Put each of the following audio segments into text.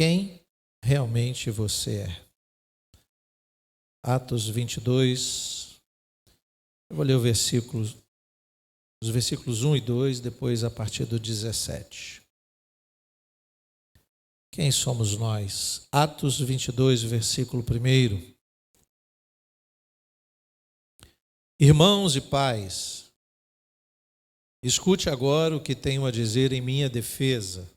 quem realmente você é. Atos 22, eu vou ler os versículos 1 e 2, depois a partir do 17. Quem somos nós? Atos 22, versículo 1. Irmãos e pais, escute agora o que tenho a dizer em minha defesa.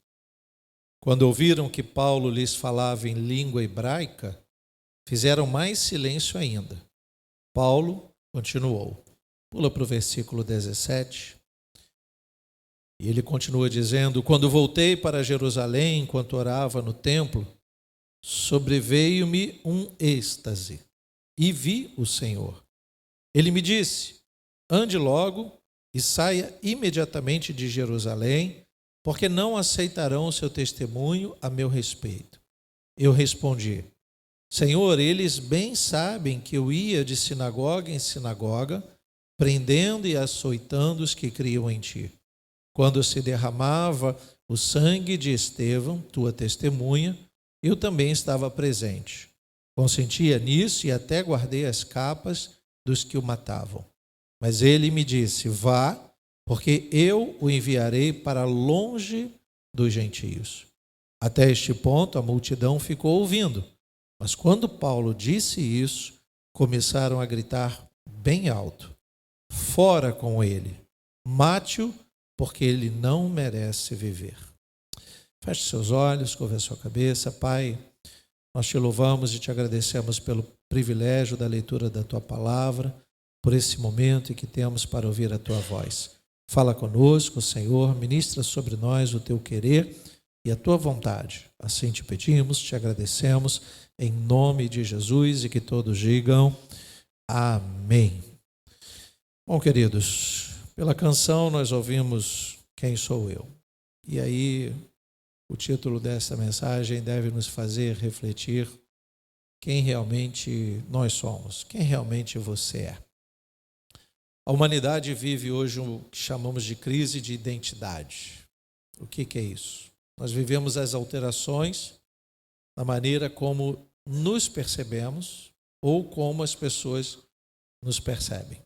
Quando ouviram que Paulo lhes falava em língua hebraica, fizeram mais silêncio ainda. Paulo continuou. Pula para o versículo 17. E ele continua dizendo: quando voltei para Jerusalém, enquanto orava no templo, sobreveio-me um êxtase e vi o Senhor. Ele me disse: ande logo e saia imediatamente de Jerusalém, porque não aceitarão o seu testemunho a meu respeito. Eu respondi: Senhor, eles bem sabem que eu ia de sinagoga em sinagoga, prendendo e açoitando os que criam em ti. Quando se derramava o sangue de Estevão, tua testemunha, eu também estava presente. Consentia nisso e até guardei as capas dos que o matavam. Mas ele me disse: vá, porque eu o enviarei para longe dos gentios. Até este ponto a multidão ficou ouvindo. Mas quando Paulo disse isso, começaram a gritar bem alto: fora com ele, mate-o, porque ele não merece viver. Feche seus olhos, curva a sua cabeça. Pai, nós te louvamos e te agradecemos pelo privilégio da leitura da tua palavra, por esse momento em que temos para ouvir a tua voz. Fala conosco, Senhor, ministra sobre nós o teu querer e a tua vontade. Assim te pedimos, te agradecemos, em nome de Jesus, e que todos digam amém. Bom, queridos, pela canção nós ouvimos Quem Sou Eu? E aí o título dessa mensagem deve nos fazer refletir quem realmente nós somos, quem realmente você é. A humanidade vive hoje o que chamamos de crise de identidade. O que é isso? Nós vivemos as alterações na maneira como nos percebemos ou como as pessoas nos percebem.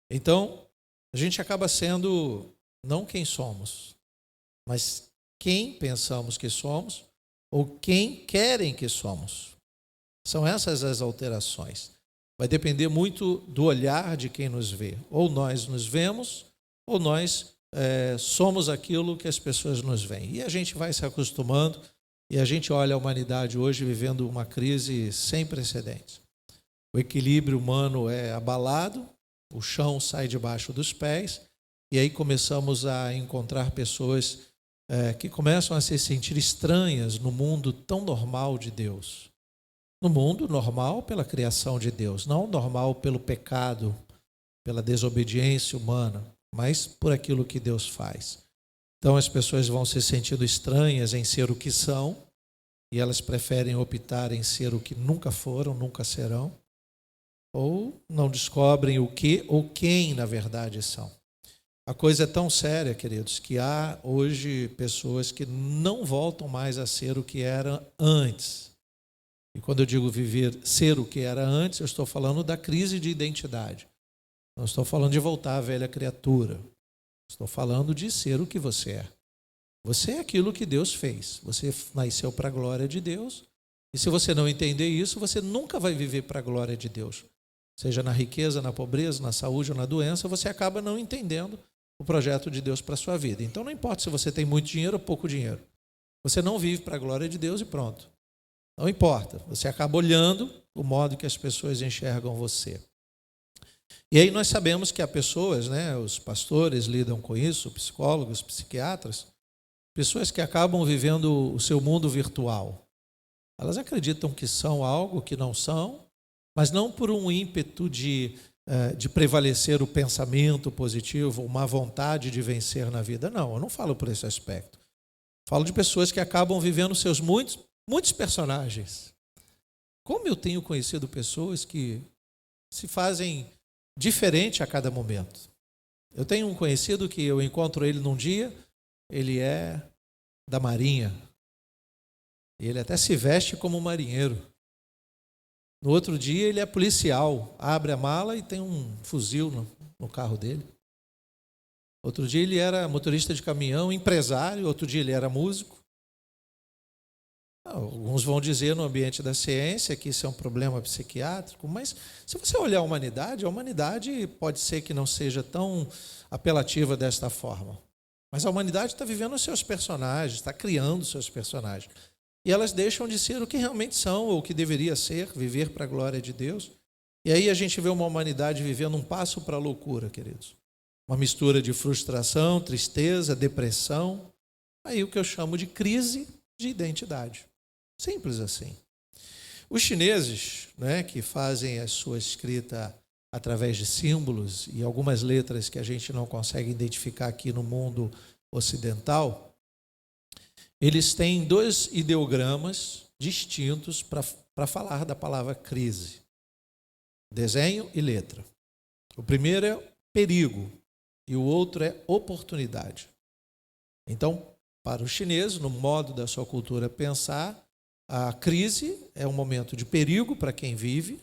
Então, a gente acaba sendo não quem somos, mas quem pensamos que somos ou quem querem que somos. São essas as alterações. Vai depender muito do olhar de quem nos vê. Ou nós nos vemos, ou nós somos aquilo que as pessoas nos veem. E a gente vai se acostumando e a gente olha a humanidade hoje vivendo uma crise sem precedentes. O equilíbrio humano é abalado, o chão sai debaixo dos pés, e aí começamos a encontrar pessoas que começam a se sentir estranhas no mundo tão normal de Deus. No mundo normal pela criação de Deus, não normal pelo pecado, pela desobediência humana, mas por aquilo que Deus faz. Então as pessoas vão se sentindo estranhas em ser o que são, e elas preferem optar em ser o que nunca foram, nunca serão, ou não descobrem o que ou quem na verdade são. A coisa é tão séria, queridos, que há hoje pessoas que não voltam mais a ser o que era antes. E quando eu digo ser o que era antes, eu estou falando da crise de identidade. Não estou falando de voltar à velha criatura. Estou falando de ser o que você é. Você é aquilo que Deus fez. Você nasceu para a glória de Deus. E se você não entender isso, você nunca vai viver para a glória de Deus. Seja na riqueza, na pobreza, na saúde ou na doença, você acaba não entendendo o projeto de Deus para a sua vida. Então não importa se você tem muito dinheiro ou pouco dinheiro. Você não vive para a glória de Deus e pronto. Não importa. Você acaba olhando o modo que as pessoas enxergam você. E aí nós sabemos que há pessoas, os pastores lidam com isso, psicólogos, psiquiatras, pessoas que acabam vivendo o seu mundo virtual. Elas acreditam que são algo que não são, mas não por um ímpeto de prevalecer o pensamento positivo, uma vontade de vencer na vida. Não, eu não falo por esse aspecto. Falo de pessoas que acabam vivendo seus muitos personagens. Como eu tenho conhecido pessoas que se fazem diferente a cada momento. Eu tenho um conhecido que eu encontro ele num dia, ele é da Marinha. E ele até se veste como um marinheiro. No outro dia ele é policial, abre a mala e tem um fuzil no carro dele. Outro dia ele era motorista de caminhão, empresário, outro dia ele era músico. Alguns vão dizer no ambiente da ciência que isso é um problema psiquiátrico, mas se você olhar a humanidade pode ser que não seja tão apelativa desta forma. Mas a humanidade está vivendo os seus personagens, está criando os seus personagens. E elas deixam de ser o que realmente são, ou o que deveria ser, viver para a glória de Deus. E aí a gente vê uma humanidade vivendo um passo para a loucura, queridos. Uma mistura de frustração, tristeza, depressão. Aí o que eu chamo de crise de identidade. Simples assim. Os chineses, né, que fazem a sua escrita através de símbolos e algumas letras que a gente não consegue identificar aqui no mundo ocidental, eles têm 2 ideogramas distintos para falar da palavra crise. Desenho e letra. O primeiro é perigo e o outro é oportunidade. Então, para os chineses, no modo da sua cultura pensar, a crise é um momento de perigo para quem vive,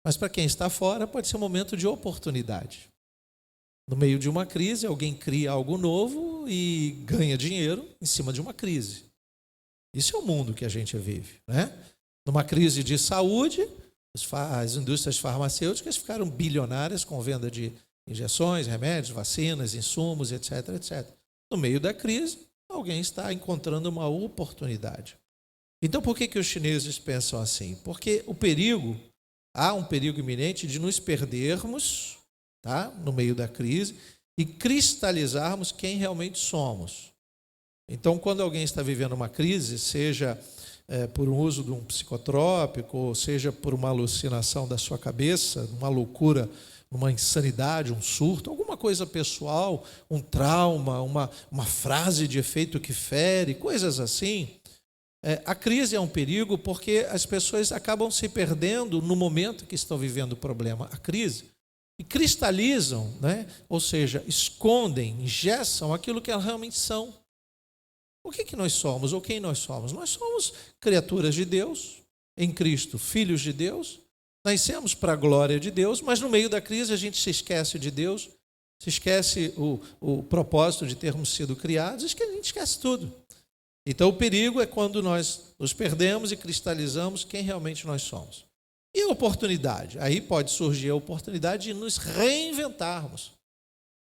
mas para quem está fora pode ser um momento de oportunidade. No meio de uma crise, alguém cria algo novo e ganha dinheiro em cima de uma crise. Isso é o mundo que a gente vive, né? Numa crise de saúde, as indústrias farmacêuticas ficaram bilionárias com venda de injeções, remédios, vacinas, insumos, etc, etc. No meio da crise, alguém está encontrando uma oportunidade. Então, por que os chineses pensam assim? Porque há um perigo iminente de nos perdermos, tá, no meio da crise e cristalizarmos quem realmente somos. Então, quando alguém está vivendo uma crise, seja por um uso de um psicotrópico, ou seja por uma alucinação da sua cabeça, uma loucura, uma insanidade, um surto, alguma coisa pessoal, um trauma, uma frase de efeito que fere, coisas assim. A crise é um perigo porque as pessoas acabam se perdendo no momento que estão vivendo o problema, a crise, e cristalizam, né? Ou seja, escondem, engessam aquilo que elas realmente são. O que nós somos ou quem nós somos? Nós somos criaturas de Deus, em Cristo, filhos de Deus, nascemos para a glória de Deus, mas no meio da crise a gente se esquece de Deus, se esquece o propósito de termos sido criados, a gente esquece tudo. Então, o perigo é quando nós nos perdemos e cristalizamos quem realmente nós somos. E a oportunidade? Aí pode surgir a oportunidade de nos reinventarmos.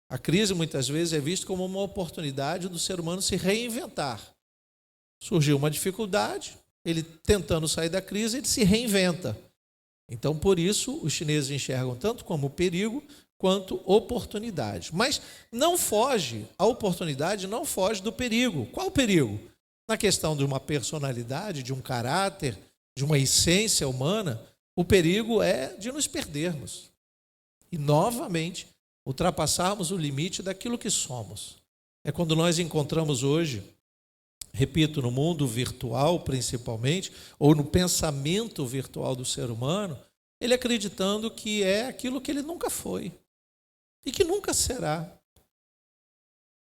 A crise, muitas vezes, é vista como uma oportunidade do ser humano se reinventar. Surgiu uma dificuldade, ele tentando sair da crise, ele se reinventa. Então, por isso, os chineses enxergam tanto como perigo quanto oportunidade. Mas a oportunidade não foge do perigo. Qual o perigo? Na questão de uma personalidade, de um caráter, de uma essência humana, o perigo é de nos perdermos. E, novamente, ultrapassarmos o limite daquilo que somos. É quando nós encontramos hoje, repito, no mundo virtual principalmente, ou no pensamento virtual do ser humano, ele acreditando que é aquilo que ele nunca foi e que nunca será.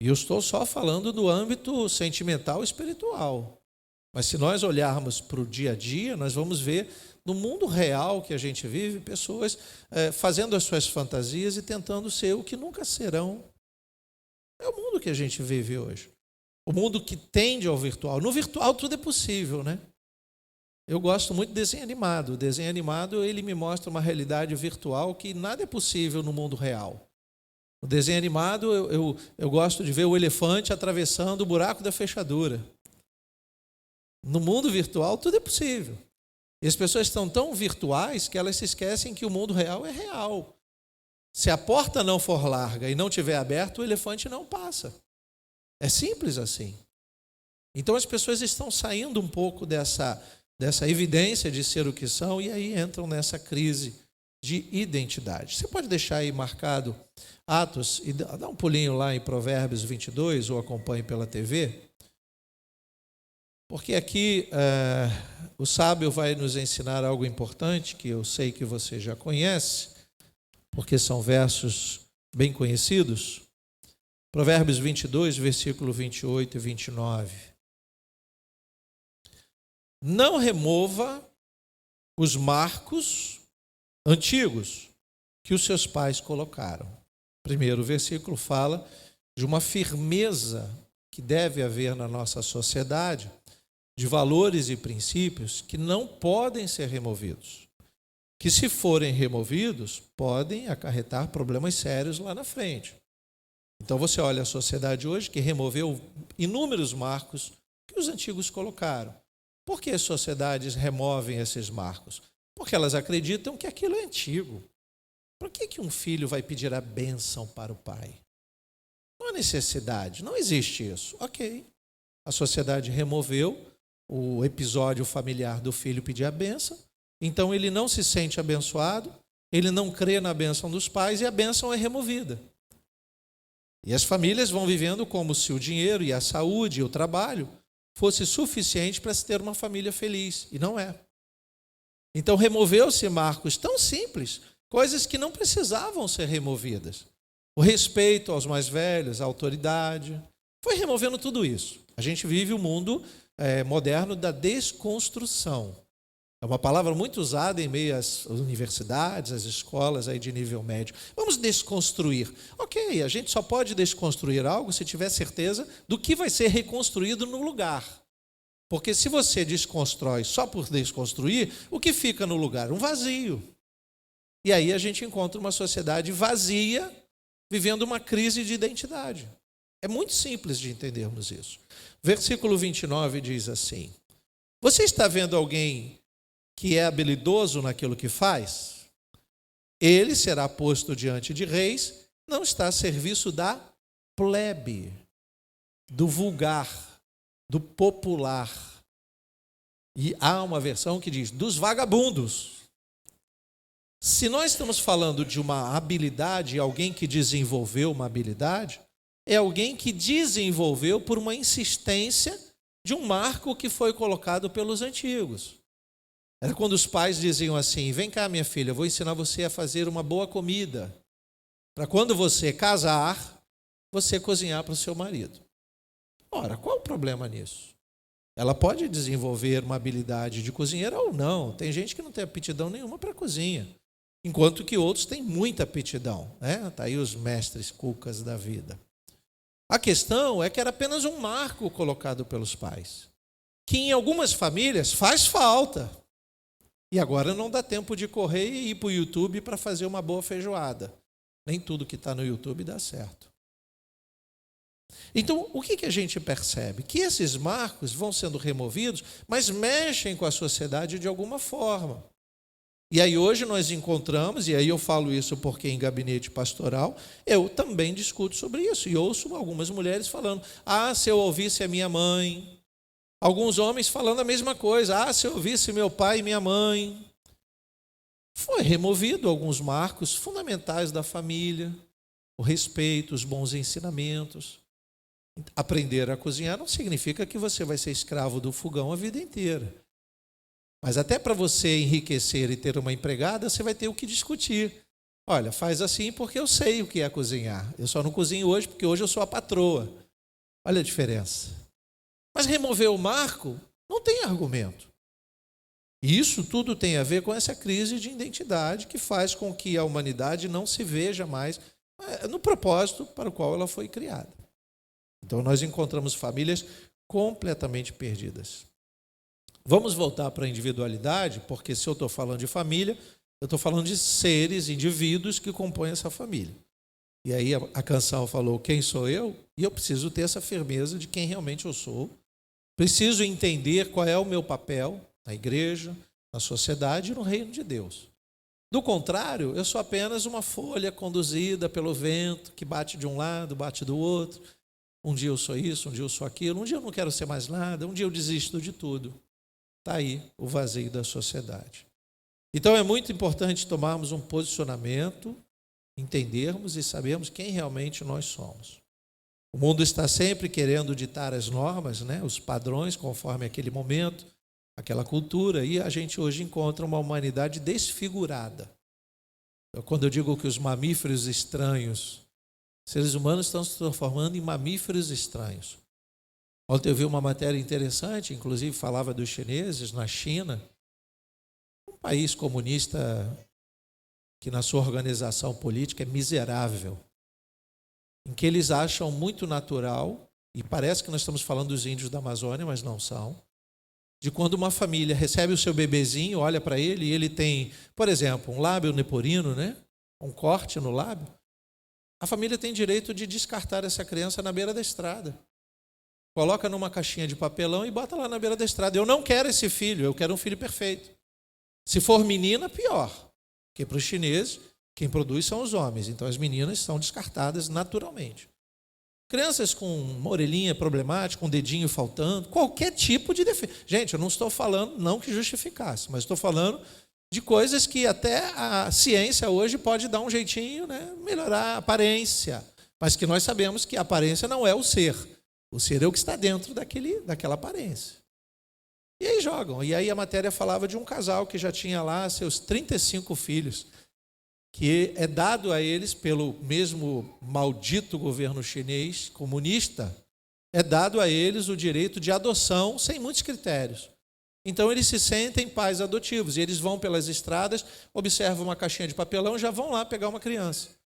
E eu estou só falando do âmbito sentimental e espiritual. Mas se nós olharmos para o dia a dia, nós vamos ver no mundo real que a gente vive, pessoas fazendo as suas fantasias e tentando ser o que nunca serão. É o mundo que a gente vive hoje. O mundo que tende ao virtual. No virtual tudo é possível, né? Eu gosto muito de desenho animado. O desenho animado, ele me mostra uma realidade virtual que nada é possível no mundo real. No desenho animado, eu gosto de ver o elefante atravessando o buraco da fechadura. No mundo virtual, tudo é possível. E as pessoas estão tão virtuais que elas se esquecem que o mundo real é real. Se a porta não for larga e não estiver aberta, o elefante não passa. É simples assim. Então as pessoas estão saindo um pouco dessa evidência de ser o que são e aí entram nessa crise de identidade. Você pode deixar aí marcado Atos e dá um pulinho lá em Provérbios 22 ou acompanhe pela TV. Porque aqui o sábio vai nos ensinar algo importante que eu sei que você já conhece, porque são versos bem conhecidos. Provérbios 22, versículo 28 e 29. não remova os marcos antigos que os seus pais colocaram. Primeiro, o versículo fala de uma firmeza que deve haver na nossa sociedade, de valores e princípios que não podem ser removidos. Que, se forem removidos, podem acarretar problemas sérios lá na frente. Então, você olha a sociedade hoje que removeu inúmeros marcos que os antigos colocaram. Por que as sociedades removem esses marcos? Porque elas acreditam que aquilo é antigo. Por que um filho vai pedir a bênção para o pai? Não há necessidade, não existe isso. Ok, a sociedade removeu o episódio familiar do filho pedir a bênção, então ele não se sente abençoado, ele não crê na bênção dos pais e a bênção é removida. E as famílias vão vivendo como se o dinheiro e a saúde e o trabalho fosse suficiente para se ter uma família feliz, e não é. Então removeu-se marcos tão simples, coisas que não precisavam ser removidas. O respeito aos mais velhos, a autoridade, foi removendo tudo isso. A gente vive o mundo moderno da desconstrução. É uma palavra muito usada em meio às universidades, às escolas aí de nível médio. Vamos desconstruir. Ok, a gente só pode desconstruir algo se tiver certeza do que vai ser reconstruído no lugar. Porque se você desconstrói só por desconstruir, o que fica no lugar? Um vazio. E aí a gente encontra uma sociedade vazia, vivendo uma crise de identidade. É muito simples de entendermos isso. Versículo 29 diz assim: você está vendo alguém que é habilidoso naquilo que faz? Ele será posto diante de reis, não está a serviço da plebe, do vulgar, do popular. E há uma versão que diz, dos vagabundos. Se nós estamos falando de uma habilidade, alguém que desenvolveu uma habilidade, é alguém que desenvolveu por uma insistência de um marco que foi colocado pelos antigos. Era quando os pais diziam assim: vem cá, minha filha, eu vou ensinar você a fazer uma boa comida, para quando você casar, você cozinhar para o seu marido. Ora, qual o problema nisso? Ela pode desenvolver uma habilidade de cozinheira ou não. Tem gente que não tem aptidão nenhuma para a cozinha, enquanto que outros têm muita aptidão, né? Está aí os mestres cucas da vida. A questão é que era apenas um marco colocado pelos pais, que em algumas famílias faz falta. E agora não dá tempo de correr e ir para o YouTube para fazer uma boa feijoada. Nem tudo que está no YouTube dá certo. Então, o que a gente percebe? Que esses marcos vão sendo removidos, mas mexem com a sociedade de alguma forma. E aí hoje nós encontramos, e aí eu falo isso porque em gabinete pastoral, eu também discuto sobre isso. E ouço algumas mulheres falando, se eu ouvisse a minha mãe. Alguns homens falando a mesma coisa, se eu ouvisse meu pai e minha mãe. Foi removido alguns marcos fundamentais da família, o respeito, os bons ensinamentos. Aprender a cozinhar não significa que você vai ser escravo do fogão a vida inteira. Mas até para você enriquecer e ter uma empregada, você vai ter o que discutir. Olha, faz assim porque eu sei o que é cozinhar. Eu só não cozinho hoje porque hoje eu sou a patroa. Olha a diferença. Mas remover o marco não tem argumento. E isso tudo tem a ver com essa crise de identidade que faz com que a humanidade não se veja mais no propósito para o qual ela foi criada. Então nós encontramos famílias completamente perdidas. Vamos voltar para a individualidade, porque se eu estou falando de família, eu estou falando de seres, indivíduos que compõem essa família. E aí a canção falou, quem sou eu? E eu preciso ter essa firmeza de quem realmente eu sou. Preciso entender qual é o meu papel na igreja, na sociedade e no reino de Deus. Do contrário, eu sou apenas uma folha conduzida pelo vento, que bate de um lado, bate do outro. Um dia eu sou isso, um dia eu sou aquilo, um dia eu não quero ser mais nada, um dia eu desisto de tudo. Está aí o vazio da sociedade. Então é muito importante tomarmos um posicionamento, entendermos e sabermos quem realmente nós somos. O mundo está sempre querendo ditar as normas, né, os padrões conforme aquele momento, aquela cultura, e a gente hoje encontra uma humanidade desfigurada. Quando eu digo que os mamíferos estranhos, seres humanos estão se transformando em mamíferos estranhos. Ontem eu vi uma matéria interessante, inclusive falava dos chineses na China, um país comunista que na sua organização política é miserável, em que eles acham muito natural, e parece que nós estamos falando dos índios da Amazônia, mas não são, de quando uma família recebe o seu bebezinho, olha para ele e ele tem, por exemplo, um lábio leporino, né? Um corte no lábio, a família tem direito de descartar essa criança na beira da estrada. Coloca numa caixinha de papelão e bota lá na beira da estrada. Eu não quero esse filho, eu quero um filho perfeito. Se for menina, pior. Porque para os chineses, quem produz são os homens. Então as meninas são descartadas naturalmente. Crianças com uma orelhinha problemática, um dedinho faltando, qualquer tipo de defeito. Gente, eu não estou falando, não que justificasse, mas estou falando de coisas que até a ciência hoje pode dar um jeitinho, né, melhorar a aparência. Mas que nós sabemos que a aparência não é o ser. O ser é o que está dentro daquela aparência. E aí jogam. E aí a matéria falava de um casal que já tinha lá seus 35 filhos, que é dado a eles pelo mesmo maldito governo chinês comunista, é dado a eles o direito de adoção sem muitos critérios. Então eles se sentem pais adotivos e eles vão pelas estradas, observam uma caixinha de papelão e já vão lá pegar uma criança.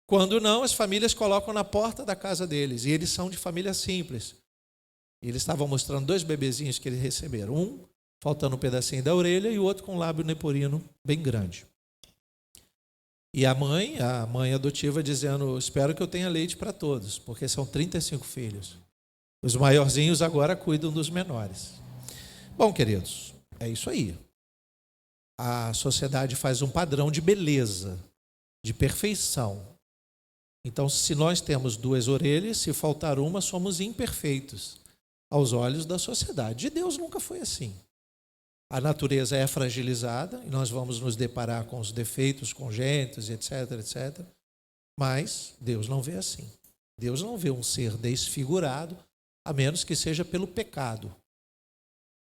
Quando não, as famílias colocam na porta da casa deles e eles são de família simples. E eles estavam mostrando 2 bebezinhos que eles receberam, um faltando um pedacinho da orelha e o outro com um lábio leporino bem grande. E a mãe adotiva dizendo, espero que eu tenha leite para todos, porque são 35 filhos. Os maiorzinhos agora cuidam dos menores. Bom, queridos, é isso aí. A sociedade faz um padrão de beleza, de perfeição. Então, se nós temos 2 orelhas, se faltar uma, somos imperfeitos aos olhos da sociedade. De Deus nunca foi assim. A natureza é fragilizada e nós vamos nos deparar com os defeitos congênitos, etc, etc. Mas Deus não vê assim. Deus não vê um ser desfigurado, a menos que seja pelo pecado.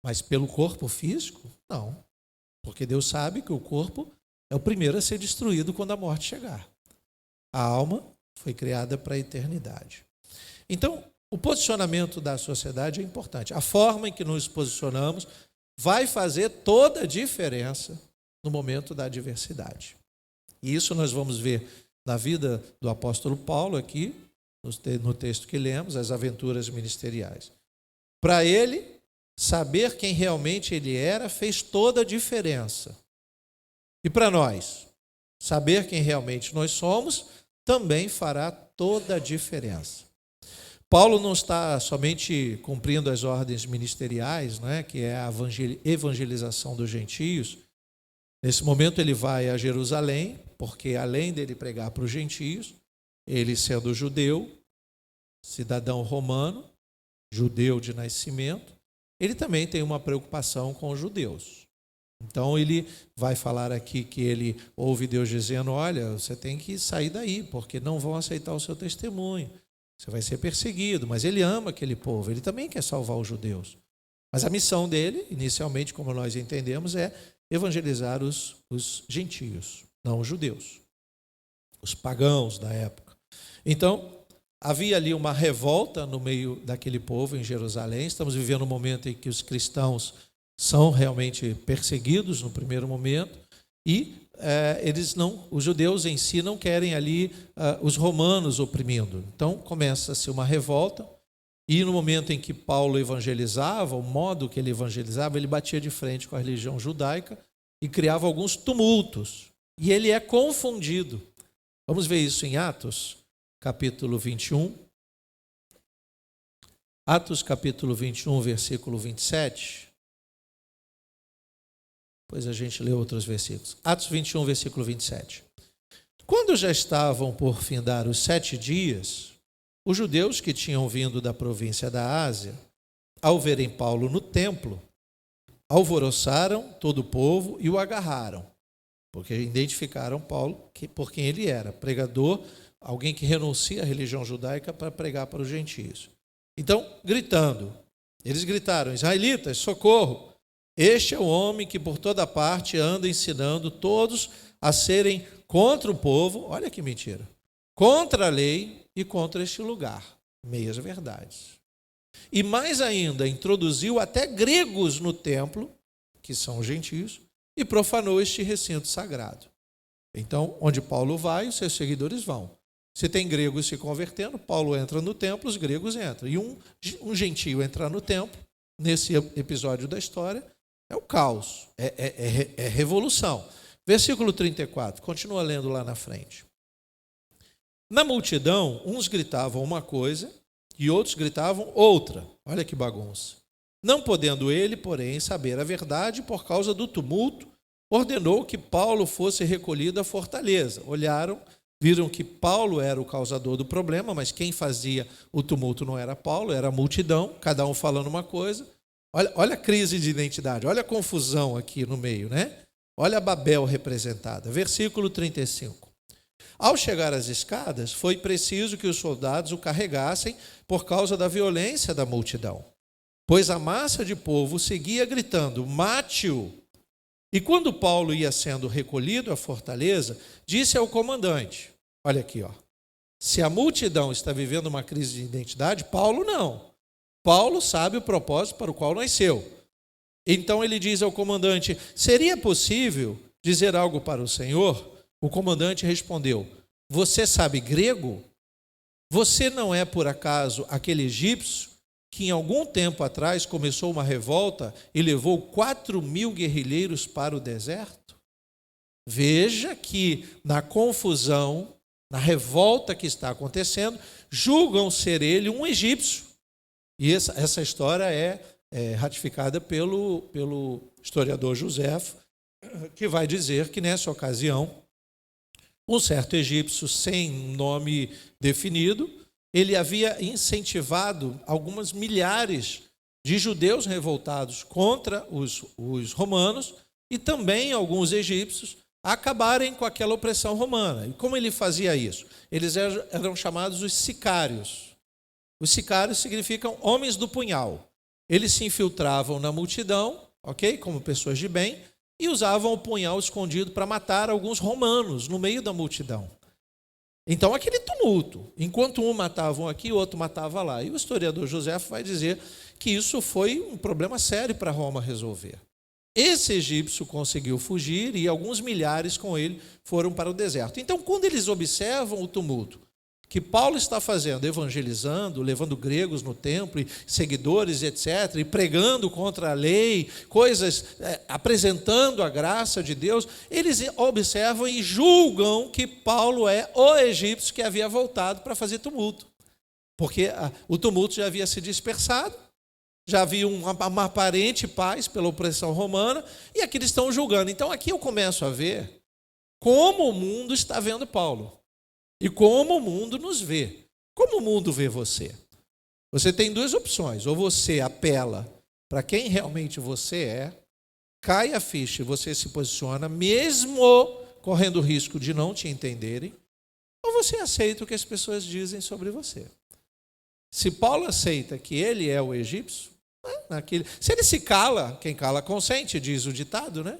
Mas pelo corpo físico, não. Porque Deus sabe que o corpo é o primeiro a ser destruído quando a morte chegar. A alma foi criada para a eternidade. Então, o posicionamento da sociedade é importante. A forma em que nos posicionamos vai fazer toda a diferença no momento da adversidade. E isso nós vamos ver na vida do apóstolo Paulo aqui, no texto que lemos, as aventuras ministeriais. Para ele, saber quem realmente ele era fez toda a diferença. E para nós, saber quem realmente nós somos também fará toda a diferença. Paulo não está somente cumprindo as ordens ministeriais, né, que é a evangelização dos gentios. Nesse momento ele vai a Jerusalém, porque além dele pregar para os gentios, ele sendo judeu, cidadão romano, judeu de nascimento, ele também tem uma preocupação com os judeus. Então ele vai falar aqui que ele ouve Deus dizendo, olha, você tem que sair daí, porque não vão aceitar o seu testemunho. Você vai ser perseguido, mas ele ama aquele povo, ele também quer salvar os judeus. Mas a missão dele, inicialmente, como nós entendemos, é evangelizar os gentios, não os judeus, os pagãos da época. Então, havia ali uma revolta no meio daquele povo em Jerusalém. Estamos vivendo um momento em que os cristãos são realmente perseguidos no primeiro momento e os judeus em si não querem ali os romanos oprimindo. Então começa-se uma revolta e no momento em que Paulo evangelizava, o modo que ele evangelizava, ele batia de frente com a religião judaica e criava alguns tumultos. E ele é confundido. Vamos ver isso em Atos, capítulo 21. Atos, capítulo 21, versículo 27. Depois a gente lê outros versículos. Atos 21, versículo 27. Quando já estavam por findar os 7 dias, os judeus que tinham vindo da província da Ásia, ao verem Paulo no templo, alvoroçaram todo o povo e o agarraram, porque identificaram Paulo por quem ele era, pregador, alguém que renuncia à religião judaica para pregar para os gentios. Então, eles gritaram, israelitas, socorro! Este é o homem que por toda parte anda ensinando todos a serem contra o povo, olha que mentira, contra a lei e contra este lugar. Meias verdades. E mais ainda, introduziu até gregos no templo, que são gentios, e profanou este recinto sagrado. Então, onde Paulo vai, os seus seguidores vão. Se tem gregos se convertendo, Paulo entra no templo, os gregos entram. E um gentio entrar no templo, nesse episódio da história, é o caos, é revolução. Versículo 34, continua lendo lá na frente. Na multidão, uns gritavam uma coisa e outros gritavam outra. Olha que bagunça. Não podendo ele, porém, saber a verdade por causa do tumulto, ordenou que Paulo fosse recolhido à fortaleza. Olharam, viram que Paulo era o causador do problema, mas quem fazia o tumulto não era Paulo, era a multidão, cada um falando uma coisa. Olha a crise de identidade, olha a confusão aqui no meio, né? Olha a Babel representada. Versículo 35. Ao chegar às escadas, foi preciso que os soldados o carregassem por causa da violência da multidão, pois a massa de povo seguia gritando: mate-o! E quando Paulo ia sendo recolhido à fortaleza, disse ao comandante, olha aqui, ó, se a multidão está vivendo uma crise de identidade, Paulo não. Paulo sabe o propósito para o qual nasceu. Então ele diz ao comandante, seria possível dizer algo para o Senhor? O comandante respondeu, você sabe grego? Você não é por acaso aquele egípcio que em algum tempo atrás começou uma revolta e levou 4.000 guerrilheiros para o deserto? Veja que na confusão, na revolta que está acontecendo, julgam ser ele um egípcio. E essa história é ratificada pelo historiador Joséfo, que vai dizer que nessa ocasião, um certo egípcio sem nome definido, ele havia incentivado algumas milhares de judeus revoltados contra os romanos e também alguns egípcios a acabarem com aquela opressão romana. E como ele fazia isso? Eles eram chamados os sicários. Os sicários significam homens do punhal. Eles se infiltravam na multidão, ok, como pessoas de bem, e usavam o punhal escondido para matar alguns romanos no meio da multidão. Então, aquele tumulto, enquanto um matava um aqui, o outro matava lá. E o historiador Joséfo vai dizer que isso foi um problema sério para Roma resolver. Esse egípcio conseguiu fugir e alguns milhares com ele foram para o deserto. Então, quando eles observam o tumulto que Paulo está fazendo, evangelizando, levando gregos no templo, e seguidores, etc., e pregando contra a lei, coisas, apresentando a graça de Deus, eles observam e julgam que Paulo é o egípcio que havia voltado para fazer tumulto. Porque o tumulto já havia se dispersado, já havia uma aparente paz pela opressão romana, e aqui eles estão julgando. Então aqui eu começo a ver como o mundo está vendo Paulo. E como o mundo nos vê. Como o mundo vê você? Você tem duas opções. Ou você apela para quem realmente você é, cai a ficha e você se posiciona, mesmo correndo o risco de não te entenderem, ou você aceita o que as pessoas dizem sobre você. Se Paulo aceita que ele é o egípcio, se ele se cala, quem cala consente, diz o ditado, né?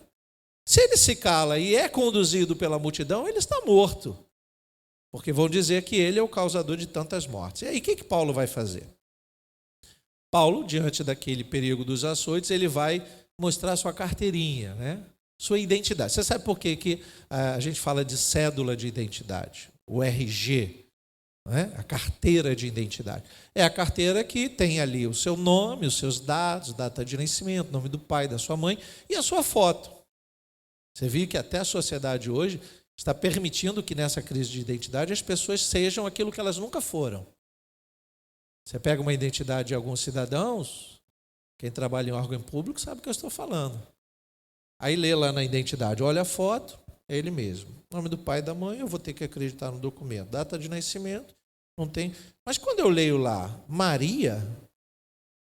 Se ele se cala e é conduzido pela multidão, ele está morto. Porque vão dizer que ele é o causador de tantas mortes. E aí, o que Paulo vai fazer? Paulo, diante daquele perigo dos açoites, ele vai mostrar sua carteirinha, né? Sua identidade. Você sabe por que a gente fala de cédula de identidade? O RG, né? A carteira de identidade. É a carteira que tem ali o seu nome, os seus dados, data de nascimento, nome do pai, da sua mãe e a sua foto. Você viu que até a sociedade hoje está permitindo que nessa crise de identidade as pessoas sejam aquilo que elas nunca foram. Você pega uma identidade de alguns cidadãos, quem trabalha em órgão público sabe o que eu estou falando. Aí lê lá na identidade, olha a foto, é ele mesmo. Nome do pai e da mãe, eu vou ter que acreditar no documento. Data de nascimento, não tem. Mas quando eu leio lá Maria,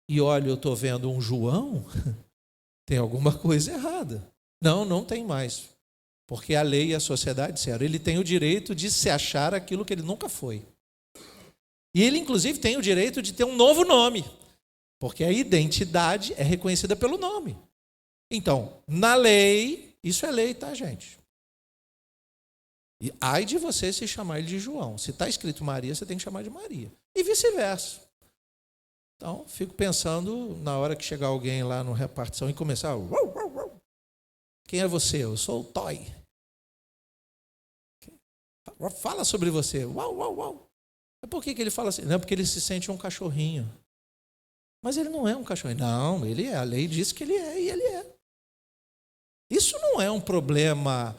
e olho, eu estou vendo um João, tem alguma coisa errada. Não tem mais. Porque a lei e a sociedade disseram, ele tem o direito de se achar aquilo que ele nunca foi. E ele, inclusive, tem o direito de ter um novo nome. Porque a identidade é reconhecida pelo nome. Então, na lei, isso é lei, tá, gente? E ai de você se chamar ele de João. Se está escrito Maria, você tem que chamar de Maria. E vice-versa. Então, fico pensando, na hora que chegar alguém lá no repartição e começar... Uau, uau, uau. Quem é você? Eu sou o Toy. Fala sobre você. Uau, uau, uau. Por que ele fala assim? Não, porque ele se sente um cachorrinho. Mas ele não é um cachorrinho. Não, ele é. A lei diz que ele é e ele é. Isso não é um problema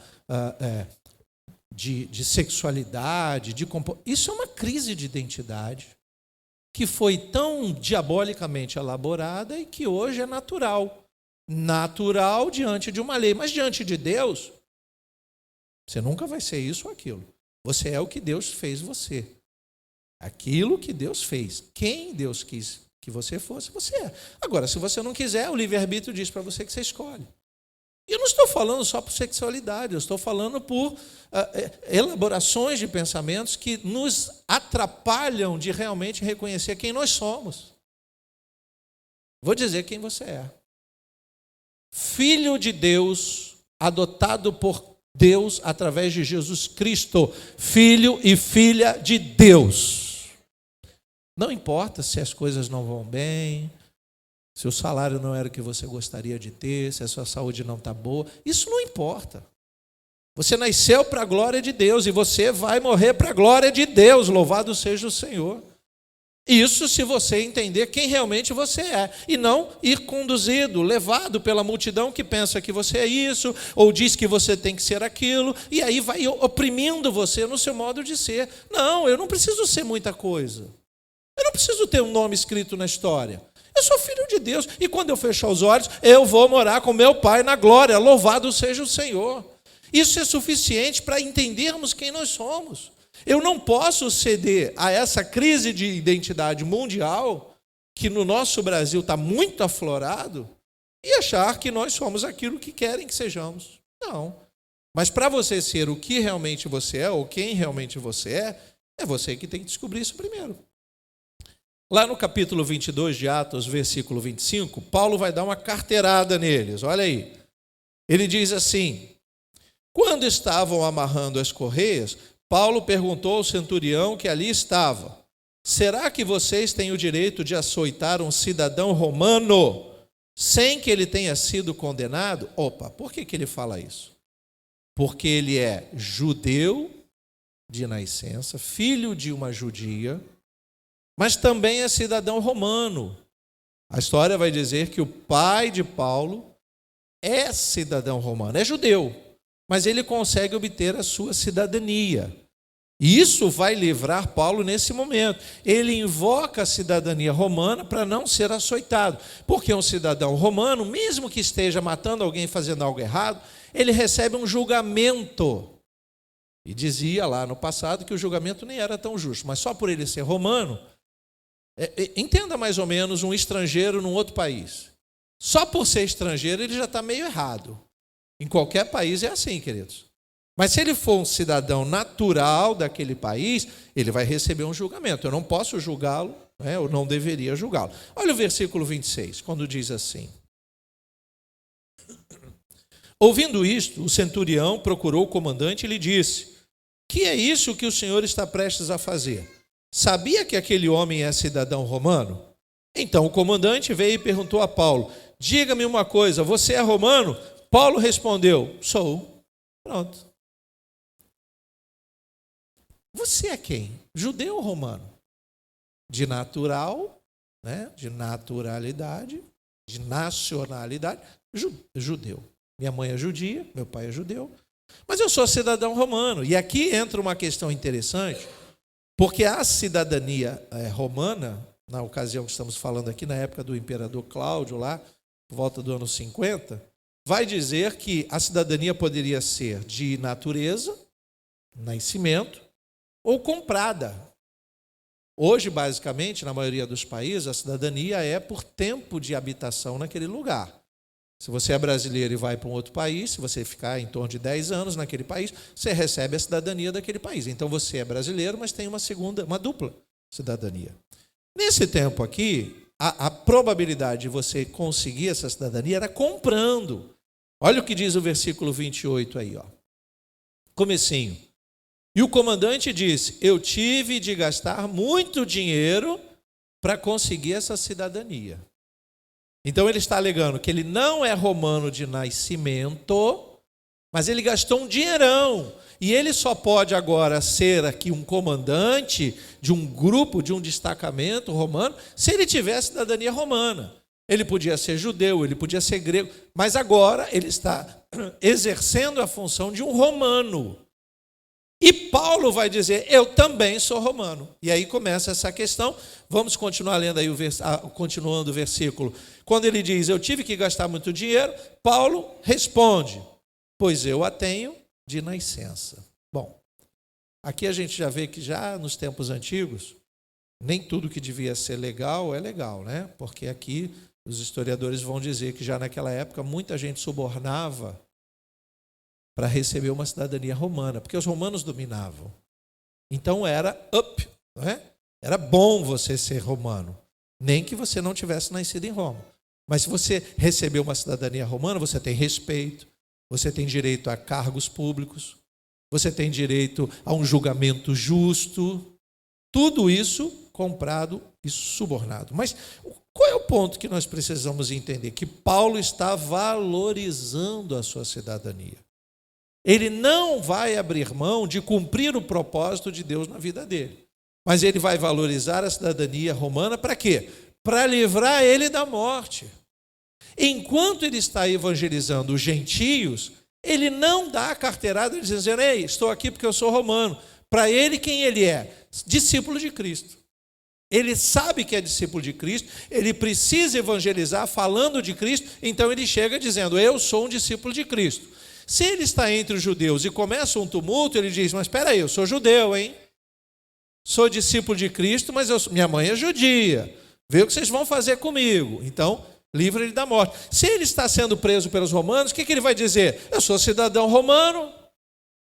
de sexualidade, isso é uma crise de identidade que foi tão diabolicamente elaborada e que hoje é natural. Natural diante de uma lei. Mas diante de Deus, você nunca vai ser isso ou aquilo. Você é o que Deus fez você. Aquilo que Deus fez. Quem Deus quis que você fosse, você é. Agora, se você não quiser, o livre-arbítrio diz para você que você escolhe. E eu não estou falando só por sexualidade, eu estou falando por elaborações de pensamentos que nos atrapalham de realmente reconhecer quem nós somos. Vou dizer quem você é. Filho de Deus, adotado por Deus através de Jesus Cristo, filho e filha de Deus. Não importa se as coisas não vão bem, se o salário não era o que você gostaria de ter, se a sua saúde não está boa, isso não importa. Você nasceu para a glória de Deus e você vai morrer para a glória de Deus, louvado seja o Senhor. Isso se você entender quem realmente você é e não ir conduzido, levado pela multidão que pensa que você é isso ou diz que você tem que ser aquilo e aí vai oprimindo você no seu modo de ser. Não, eu não preciso ser muita coisa. Eu não preciso ter um nome escrito na história. Eu sou filho de Deus e quando eu fechar os olhos, eu vou morar com meu Pai na glória, louvado seja o Senhor. Isso é suficiente para entendermos quem nós somos. Eu não posso ceder a essa crise de identidade mundial, que no nosso Brasil está muito aflorado, e achar que nós somos aquilo que querem que sejamos. Não. Mas para você ser o que realmente você é, ou quem realmente você é você que tem que descobrir isso primeiro. Lá no capítulo 22 de Atos, versículo 25, Paulo vai dar uma carteirada neles. Olha aí. Ele diz assim: quando estavam amarrando as correias, Paulo perguntou ao centurião que ali estava: será que vocês têm o direito de açoitar um cidadão romano sem que ele tenha sido condenado? Opa, por que ele fala isso? Porque ele é judeu de nascença, filho de uma judia, mas também é cidadão romano. A história vai dizer que o pai de Paulo é cidadão romano, é judeu, mas ele consegue obter a sua cidadania. E isso vai livrar Paulo nesse momento. Ele invoca a cidadania romana para não ser açoitado, porque um cidadão romano, mesmo que esteja matando alguém fazendo algo errado, ele recebe um julgamento. E dizia lá no passado que o julgamento nem era tão justo, mas só por ele ser romano, entenda mais ou menos um estrangeiro num outro país. Só por ser estrangeiro ele já está meio errado. Em qualquer país é assim, queridos. Mas se ele for um cidadão natural daquele país, ele vai receber um julgamento. Eu não posso julgá-lo, eu não deveria julgá-lo. Olha o versículo 26, quando diz assim: ouvindo isto, o centurião procurou o comandante e lhe disse: que é isso que o senhor está prestes a fazer? Sabia que aquele homem é cidadão romano? Então o comandante veio e perguntou a Paulo: diga-me uma coisa, você é romano? Paulo respondeu: sou. Pronto. Você é quem? Judeu ou romano? De natural, de naturalidade, de nacionalidade, judeu. Minha mãe é judia, meu pai é judeu, mas eu sou cidadão romano. E aqui entra uma questão interessante, porque a cidadania romana, na ocasião que estamos falando aqui, na época do imperador Cláudio, lá, por volta do ano 50, vai dizer que a cidadania poderia ser de natureza, nascimento, ou comprada. Hoje, basicamente, na maioria dos países, a cidadania é por tempo de habitação naquele lugar. Se você é brasileiro e vai para um outro país, se você ficar em torno de 10 anos naquele país, você recebe a cidadania daquele país. Então você é brasileiro, mas tem uma dupla cidadania. Nesse tempo aqui, a probabilidade de você conseguir essa cidadania era comprando. Olha o que diz o versículo 28 aí, ó. Comecinho. E o comandante disse: eu tive de gastar muito dinheiro para conseguir essa cidadania. Então ele está alegando que ele não é romano de nascimento, mas ele gastou um dinheirão. E ele só pode agora ser aqui um comandante de um grupo, de um destacamento romano, se ele tiver a cidadania romana. Ele podia ser judeu, ele podia ser grego, mas agora ele está exercendo a função de um romano. E Paulo vai dizer, eu também sou romano. E aí começa essa questão. Vamos continuar lendo aí continuando o versículo. Quando ele diz, eu tive que gastar muito dinheiro, Paulo responde, pois eu a tenho de nascença. Bom, aqui a gente já vê que já nos tempos antigos, nem tudo que devia ser legal é legal, né? Porque aqui os historiadores vão dizer que já naquela época muita gente subornava para receber uma cidadania romana, porque os romanos dominavam. Então era não é? Era bom você ser romano, nem que você não tivesse nascido em Roma. Mas se você recebeu uma cidadania romana, você tem respeito, você tem direito a cargos públicos, você tem direito a um julgamento justo, tudo isso comprado e subornado. Mas qual é o ponto que nós precisamos entender? Que Paulo está valorizando a sua cidadania. Ele não vai abrir mão de cumprir o propósito de Deus na vida dele. Mas ele vai valorizar a cidadania romana para quê? Para livrar ele da morte. Enquanto ele está evangelizando os gentios, ele não dá a carteirada dizendo, ei, estou aqui porque eu sou romano. Para ele, quem ele é? Discípulo de Cristo. Ele sabe que é discípulo de Cristo, ele precisa evangelizar falando de Cristo, então ele chega dizendo, eu sou um discípulo de Cristo. Se ele está entre os judeus e começa um tumulto, ele diz, mas espera aí, eu sou judeu, hein? Sou discípulo de Cristo, mas minha mãe é judia. Vê o que vocês vão fazer comigo. Então, livra ele da morte. Se ele está sendo preso pelos romanos, o que ele vai dizer? Eu sou cidadão romano.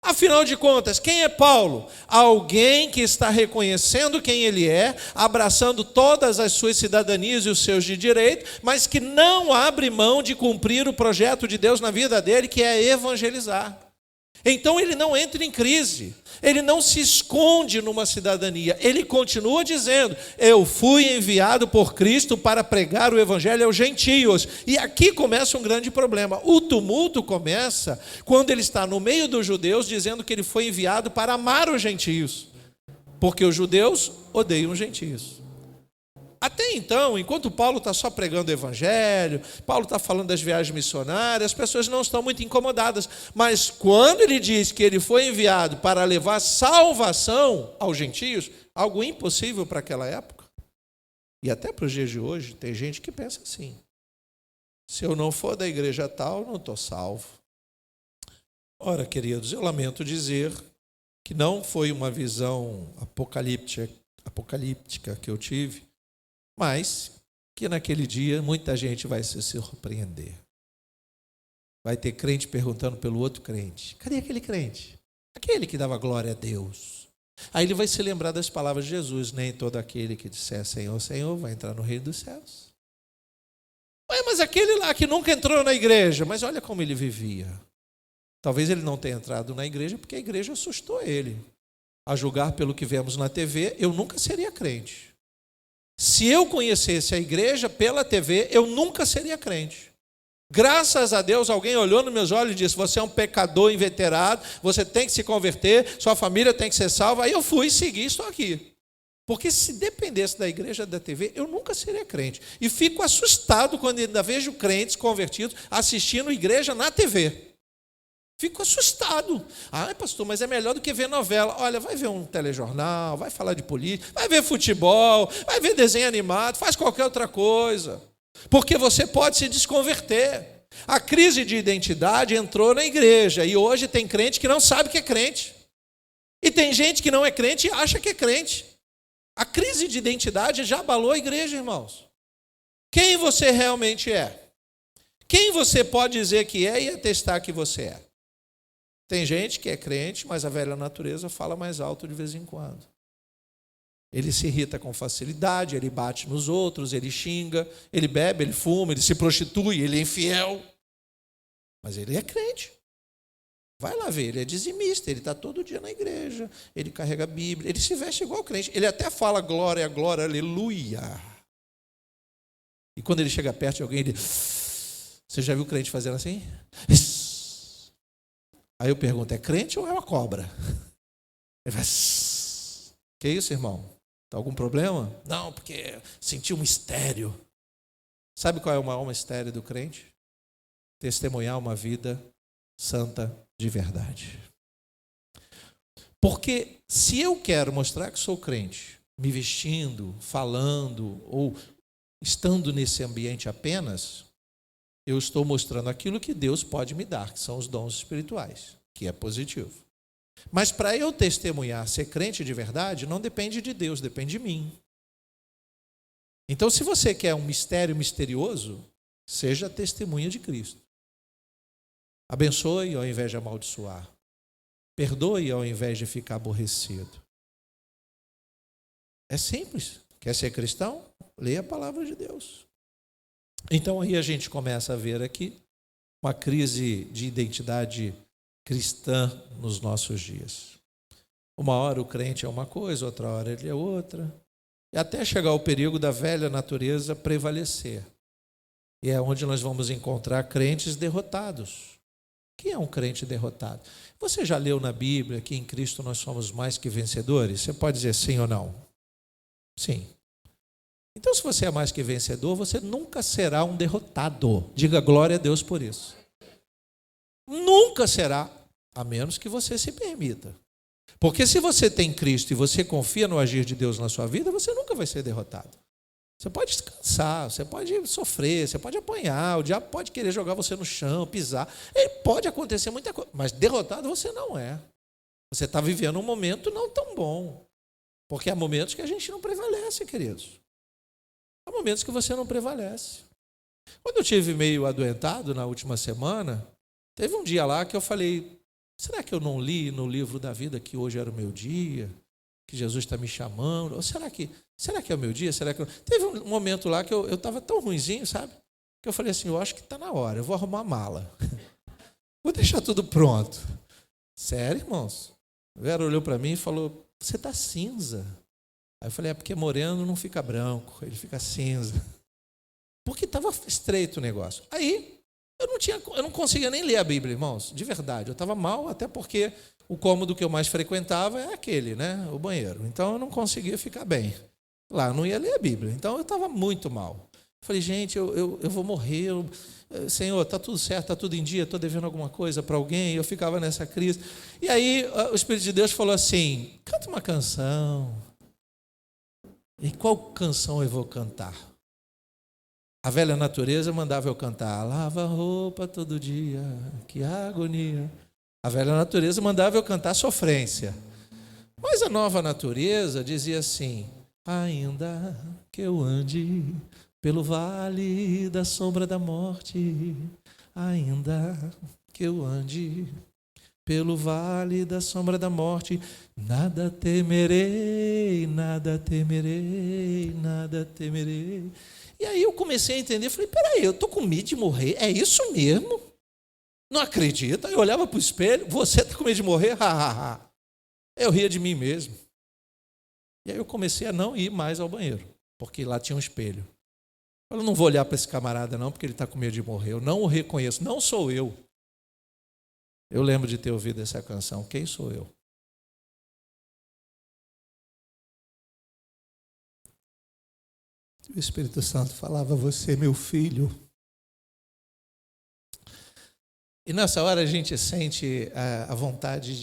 Afinal de contas, quem é Paulo? Alguém que está reconhecendo quem ele é, abraçando todas as suas cidadanias e os seus de direito, mas que não abre mão de cumprir o projeto de Deus na vida dele, que é evangelizar. Então ele não entra em crise, ele não se esconde numa cidadania, ele continua dizendo, eu fui enviado por Cristo para pregar o evangelho aos gentios. E aqui começa um grande problema, o tumulto começa quando ele está no meio dos judeus dizendo que ele foi enviado para amar os gentios, porque os judeus odeiam os gentios. Até então, enquanto Paulo está só pregando o evangelho, Paulo está falando das viagens missionárias, as pessoas não estão muito incomodadas. Mas quando ele diz que ele foi enviado para levar salvação aos gentios, algo impossível para aquela época, e até para os dias de hoje, tem gente que pensa assim, se eu não for da igreja tal, não estou salvo. Ora, queridos, eu lamento dizer que não foi uma visão apocalíptica que eu tive, mas que naquele dia muita gente vai se surpreender. Vai ter crente perguntando pelo outro crente, cadê aquele crente? Aquele que dava glória a Deus. Aí ele vai se lembrar das palavras de Jesus, nem todo aquele que disser Senhor, Senhor, vai entrar no reino dos céus. Ué, mas aquele lá que nunca entrou na igreja, mas olha como ele vivia. Talvez ele não tenha entrado na igreja porque a igreja assustou ele. A julgar pelo que vemos na TV, eu nunca seria crente. Se eu conhecesse a igreja pela TV, eu nunca seria crente. Graças a Deus, alguém olhou nos meus olhos e disse, você é um pecador inveterado, você tem que se converter, sua família tem que ser salva. Aí eu fui seguir, estou aqui. Porque se dependesse da igreja da TV, eu nunca seria crente. E fico assustado quando ainda vejo crentes convertidos assistindo igreja na TV. Fico assustado. Ah, pastor, mas é melhor do que ver novela. Olha, vai ver um telejornal, vai falar de política, vai ver futebol, vai ver desenho animado, faz qualquer outra coisa. Porque você pode se desconverter. A crise de identidade entrou na igreja e hoje tem crente que não sabe que é crente. E tem gente que não é crente e acha que é crente. A crise de identidade já abalou a igreja, irmãos. Quem você realmente é? Quem você pode dizer que é e atestar que você é? Tem gente que é crente, mas a velha natureza fala mais alto de vez em quando. Ele se irrita com facilidade, ele bate nos outros, ele xinga, ele bebe, ele fuma, ele se prostitui, ele é infiel. Mas ele é crente. Vai lá ver, ele é dizimista, ele está todo dia na igreja, ele carrega a Bíblia, ele se veste igual crente, ele até fala glória, glória, aleluia. E quando ele chega perto de alguém, ele... Você já viu o crente fazendo assim? Aí eu pergunto, é crente ou é uma cobra? Ele faz... Que isso, irmão? Está algum problema? Não, porque senti um mistério. Sabe qual é o maior mistério do crente? Testemunhar uma vida santa de verdade. Porque se eu quero mostrar que sou crente, me vestindo, falando ou estando nesse ambiente apenas, eu estou mostrando aquilo que Deus pode me dar, que são os dons espirituais, que é positivo. Mas para eu testemunhar, ser crente de verdade, não depende de Deus, depende de mim. Então, se você quer um mistério misterioso, seja testemunha de Cristo. Abençoe ao invés de amaldiçoar. Perdoe ao invés de ficar aborrecido. É simples. Quer ser cristão? Leia a palavra de Deus. Então aí a gente começa a ver aqui uma crise de identidade cristã nos nossos dias. Uma hora o crente é uma coisa, outra hora ele é outra. E até chegar o perigo da velha natureza prevalecer. E é onde nós vamos encontrar crentes derrotados. Quem é um crente derrotado? Você já leu na Bíblia que em Cristo nós somos mais que vencedores? Você pode dizer sim ou não? Sim. Então, se você é mais que vencedor, você nunca será um derrotado. Diga glória a Deus por isso. Nunca será, a menos que você se permita. Porque se você tem Cristo e você confia no agir de Deus na sua vida, você nunca vai ser derrotado. Você pode descansar, você pode sofrer, você pode apanhar, o diabo pode querer jogar você no chão, pisar. Pode acontecer muita coisa, mas derrotado você não é. Você está vivendo um momento não tão bom. Porque há momentos que a gente não prevalece, queridos. Há momentos que você não prevalece. Quando eu estive meio adoentado na última semana, teve um dia lá que eu falei, será que eu não li no livro da vida que hoje era o meu dia? Que Jesus está me chamando? Ou será que é o meu dia? Teve um momento lá que eu estava tão ruinzinho, sabe? Que eu falei assim, eu acho que está na hora, eu vou arrumar a mala. Vou deixar tudo pronto. Sério, irmãos? A Vera olhou para mim e falou, você está cinza. Aí eu falei, é porque moreno não fica branco, ele fica cinza. Porque estava estreito o negócio. Aí, eu não conseguia nem ler a Bíblia, irmãos, de verdade. Eu estava mal, até porque o cômodo que eu mais frequentava é aquele, né? O banheiro. Então, eu não conseguia ficar bem. Lá, eu não ia ler a Bíblia. Então, eu estava muito mal. Eu falei, gente, eu vou morrer. Senhor, está tudo certo, está tudo em dia, estou devendo alguma coisa para alguém. Eu ficava nessa crise. E aí, o Espírito de Deus falou assim, canta uma canção. E qual canção eu vou cantar? A velha natureza mandava eu cantar, lava a roupa todo dia, que agonia. A velha natureza mandava eu cantar sofrência. Mas a nova natureza dizia assim, ainda que eu ande pelo vale da sombra da morte, ainda que eu ande pelo vale da sombra da morte, nada temerei, nada temerei, nada temerei. E aí eu comecei a entender, falei, peraí, eu estou com medo de morrer, é isso mesmo? Não acredita? Eu olhava para o espelho, você está com medo de morrer? Eu ria de mim mesmo. E aí eu comecei a não ir mais ao banheiro, porque lá tinha um espelho. Eu não vou olhar para esse camarada não, porque ele está com medo de morrer, eu não o reconheço, não sou eu. Eu lembro de ter ouvido essa canção, quem sou eu? O Espírito Santo falava, você, meu filho. E nessa hora a gente sente a vontade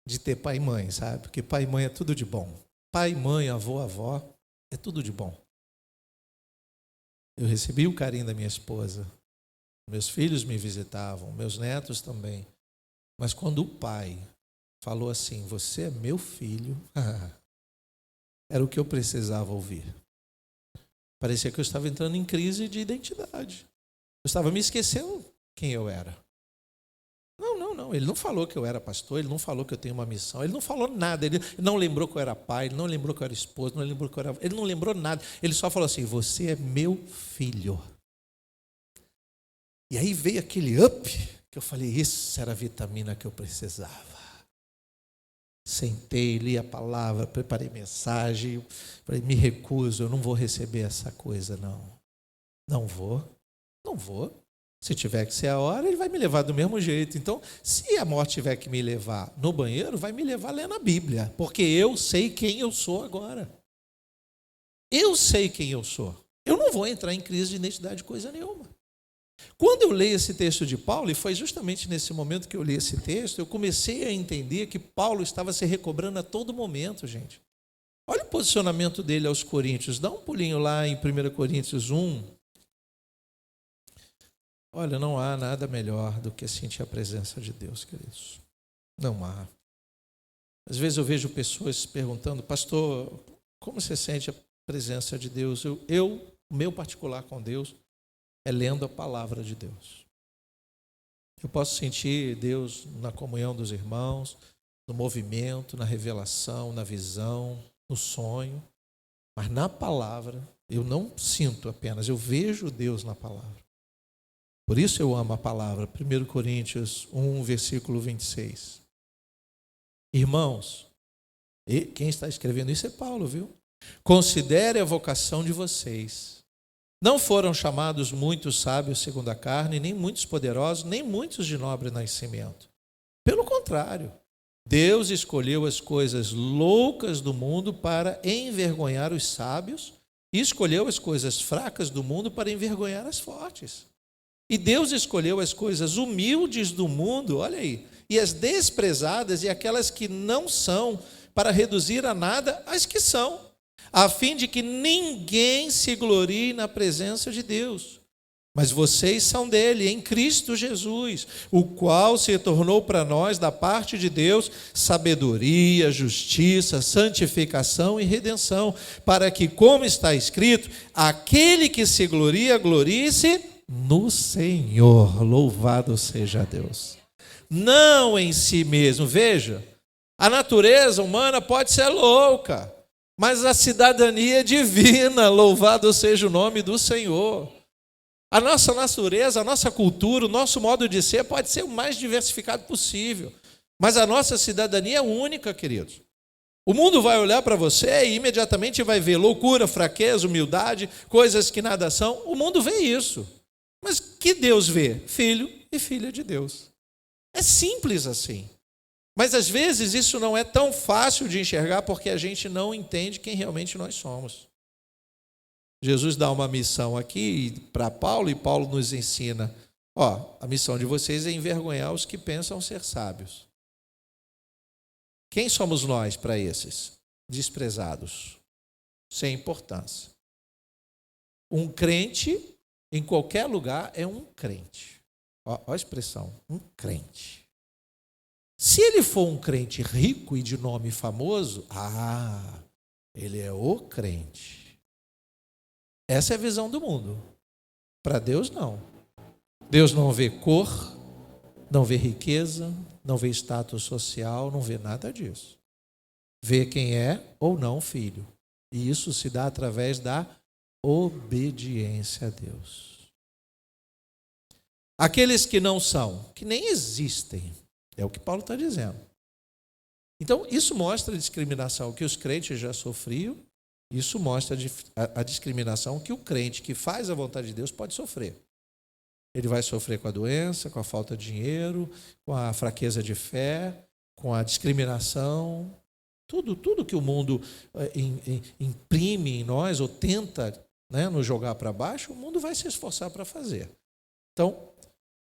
de ter pai e mãe, sabe? Porque pai e mãe é tudo de bom. Pai, mãe, avô, avó, é tudo de bom. Eu recebi o carinho da minha esposa. Meus filhos me visitavam, meus netos também. Mas quando o pai falou assim, você é meu filho, era o que eu precisava ouvir. Parecia que eu estava entrando em crise de identidade. Eu estava me esquecendo quem eu era. Não. Ele não falou que eu era pastor, ele não falou que eu tenho uma missão, ele não falou nada. Ele não lembrou que eu era pai, ele não lembrou que eu era esposo, ele não lembrou nada. Ele só falou assim, você é meu filho. E aí veio aquele up, que eu falei, isso era a vitamina que eu precisava. Sentei, li a palavra, preparei mensagem, falei, me recuso, eu não vou receber essa coisa, não. Não vou. Se tiver que ser a hora, ele vai me levar do mesmo jeito. Então, se a morte tiver que me levar no banheiro, vai me levar lendo a Bíblia, porque eu sei quem eu sou agora. Eu sei quem eu sou. Eu não vou entrar em crise de identidade de coisa nenhuma. Quando eu leio esse texto de Paulo, e foi justamente nesse momento que eu li esse texto, eu comecei a entender que Paulo estava se recobrando a todo momento, gente. Olha o posicionamento dele aos Coríntios. Dá um pulinho lá em 1 Coríntios 1. Olha, não há nada melhor do que sentir a presença de Deus, queridos. Não há. Às vezes eu vejo pessoas perguntando, pastor, como você sente a presença de Deus? O meu particular com Deus é lendo a palavra de Deus. Eu posso sentir Deus na comunhão dos irmãos, no movimento, na revelação, na visão, no sonho, mas na palavra eu não sinto apenas, eu vejo Deus na palavra. Por isso eu amo a palavra. 1 Coríntios 1, versículo 26. Irmãos, e quem está escrevendo isso é Paulo, viu? Considere a vocação de vocês. Não foram chamados muitos sábios segundo a carne, nem muitos poderosos, nem muitos de nobre nascimento. Pelo contrário, Deus escolheu as coisas loucas do mundo para envergonhar os sábios e escolheu as coisas fracas do mundo para envergonhar as fortes. E Deus escolheu as coisas humildes do mundo, olha aí, e as desprezadas e aquelas que não são, para reduzir a nada as que são, a fim de que ninguém se glorie na presença de Deus. Mas vocês são dele, em Cristo Jesus, o qual se tornou para nós, da parte de Deus, sabedoria, justiça, santificação e redenção, para que, como está escrito, aquele que se gloria, glorie-se no Senhor. Louvado seja Deus. Não em si mesmo. Veja, a natureza humana pode ser louca, mas a cidadania é divina, louvado seja o nome do Senhor. A nossa natureza, a nossa cultura, o nosso modo de ser pode ser o mais diversificado possível, mas a nossa cidadania é única, queridos. O mundo vai olhar para você e imediatamente vai ver loucura, fraqueza, humildade, coisas que nada são. O mundo vê isso. Mas que Deus vê? Filho e filha de Deus. É simples assim. Mas às vezes isso não é tão fácil de enxergar porque a gente não entende quem realmente nós somos. Jesus dá uma missão aqui para Paulo e Paulo nos ensina, a missão de vocês é envergonhar os que pensam ser sábios. Quem somos nós para esses? Desprezados, sem importância. Um crente em qualquer lugar é um crente. Olha a expressão, um crente. Se ele for um crente rico e de nome famoso, ele é o crente. Essa é a visão do mundo. Para Deus, não. Deus não vê cor, não vê riqueza, não vê status social, não vê nada disso. Vê quem é ou não filho. E isso se dá através da obediência a Deus. Aqueles que não são, que nem existem, é o que Paulo está dizendo. Então, isso mostra a discriminação que os crentes já sofriam, isso mostra a discriminação que o crente que faz a vontade de Deus pode sofrer. Ele vai sofrer com a doença, com a falta de dinheiro, com a fraqueza de fé, com a discriminação, tudo que o mundo imprime em nós ou tenta, nos jogar para baixo, o mundo vai se esforçar para fazer. Então,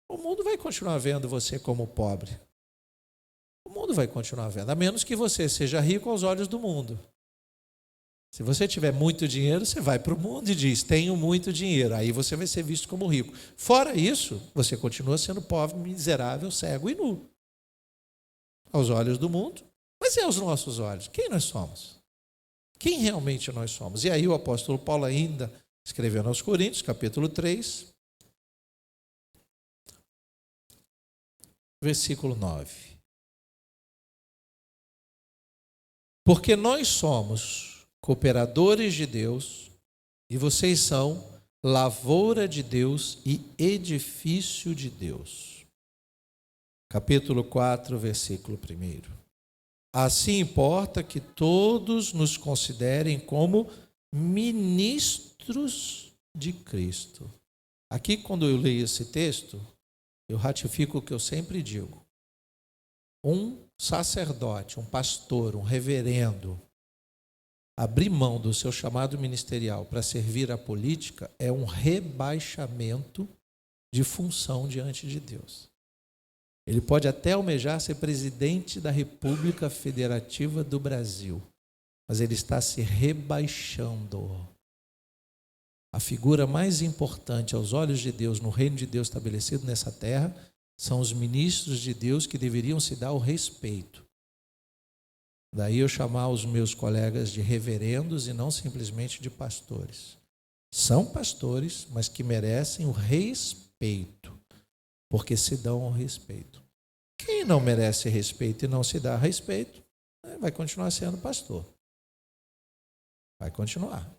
o mundo vai continuar vendo você como pobre. O mundo vai continuar vendo, a menos que você seja rico aos olhos do mundo. Se você tiver muito dinheiro, você vai para o mundo e diz, tenho muito dinheiro. Aí você vai ser visto como rico. Fora isso, você continua sendo pobre, miserável, cego e nu. Aos olhos do mundo, mas e aos nossos olhos? Quem nós somos? Quem realmente nós somos? E aí o apóstolo Paulo ainda, escrevendo aos Coríntios, capítulo 3, versículo 9. Porque nós somos cooperadores de Deus e vocês são lavoura de Deus e edifício de Deus. capítulo 4, versículo 1. Assim importa que todos nos considerem como ministros de Cristo. Aqui, quando eu leio esse texto, eu ratifico o que eu sempre digo. Um sacerdote, um pastor, um reverendo, abrir mão do seu chamado ministerial para servir a política é um rebaixamento de função diante de Deus. Ele pode até almejar ser presidente da República Federativa do Brasil, mas ele está se rebaixando. A figura mais importante aos olhos de Deus, no reino de Deus estabelecido nessa terra, são os ministros de Deus que deveriam se dar o respeito. Daí eu chamar os meus colegas de reverendos e não simplesmente de pastores. São pastores, mas que merecem o respeito, porque se dão ao respeito. Quem não merece respeito e não se dá respeito, vai continuar sendo pastor. Vai continuar.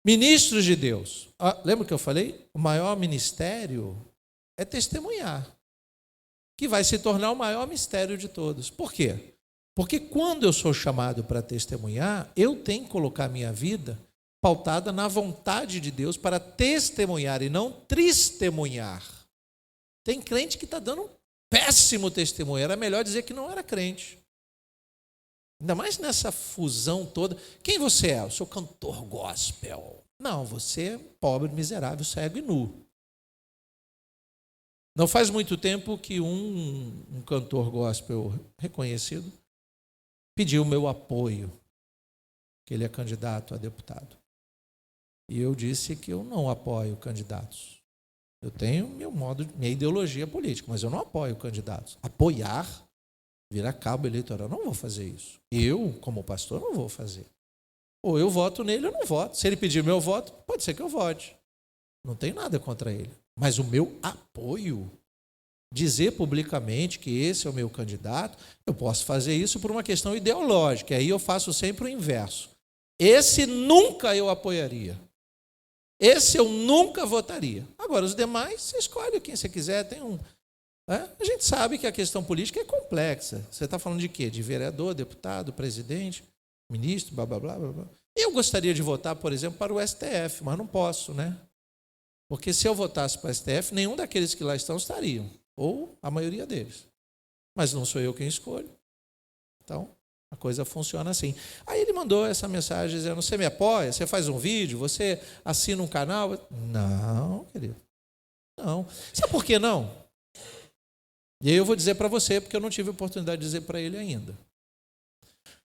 Ministros de Deus. Lembra que eu falei? O maior ministério é testemunhar, que vai se tornar o maior mistério de todos. Por quê? Porque quando eu sou chamado para testemunhar, eu tenho que colocar minha vida pautada na vontade de Deus para testemunhar e não testemunhar. Tem crente que está dando um péssimo testemunho. Era melhor dizer que não era crente. Ainda mais nessa fusão toda. Quem você é? Eu sou cantor gospel. Não, você é pobre, miserável, cego e nu. Não faz muito tempo que um cantor gospel reconhecido pediu o meu apoio, que ele é candidato a deputado. E eu disse que eu não apoio candidatos. Eu tenho minha ideologia política, mas eu não apoio candidatos. Apoiar, virar cabo eleitoral, não vou fazer isso. Eu, como pastor, não vou fazer. Ou eu voto nele ou não voto. Se ele pedir meu voto, pode ser que eu vote. Não tenho nada contra ele. Mas o meu apoio, dizer publicamente que esse é o meu candidato, eu posso fazer isso por uma questão ideológica. Aí eu faço sempre o inverso. Esse nunca eu apoiaria. Esse eu nunca votaria. Agora, os demais, você escolhe quem você quiser. A gente sabe que a questão política é complexa. Você está falando de quê? De vereador, deputado, presidente, ministro, blá, blá, blá, blá. Eu gostaria de votar, por exemplo, para o STF, mas não posso, né? Porque se eu votasse para o STF, nenhum daqueles que lá estão estariam. Ou a maioria deles. Mas não sou eu quem escolho. Então, a coisa funciona assim. Aí ele mandou essa mensagem dizendo, você me apoia? Você faz um vídeo? Você assina um canal? Não, querido. Não. Sabe por que não? E aí eu vou dizer para você, porque eu não tive oportunidade de dizer para ele ainda.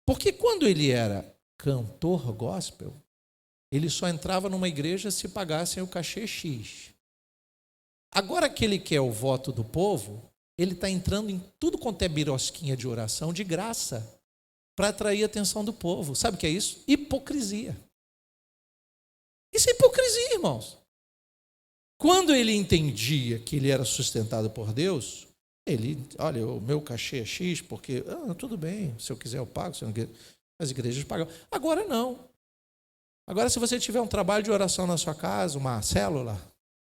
Porque quando ele era cantor gospel, ele só entrava numa igreja se pagassem o cachê X. Agora que ele quer o voto do povo, ele está entrando em tudo quanto é birosquinha de oração de graça para atrair a atenção do povo. Sabe o que é isso? Hipocrisia. Isso é hipocrisia, irmãos. Quando ele entendia que ele era sustentado por Deus, olha, o meu cachê é X, porque, tudo bem, se eu quiser eu pago, se eu não quiser, as igrejas pagam. Agora não. Agora, se você tiver um trabalho de oração na sua casa, uma célula,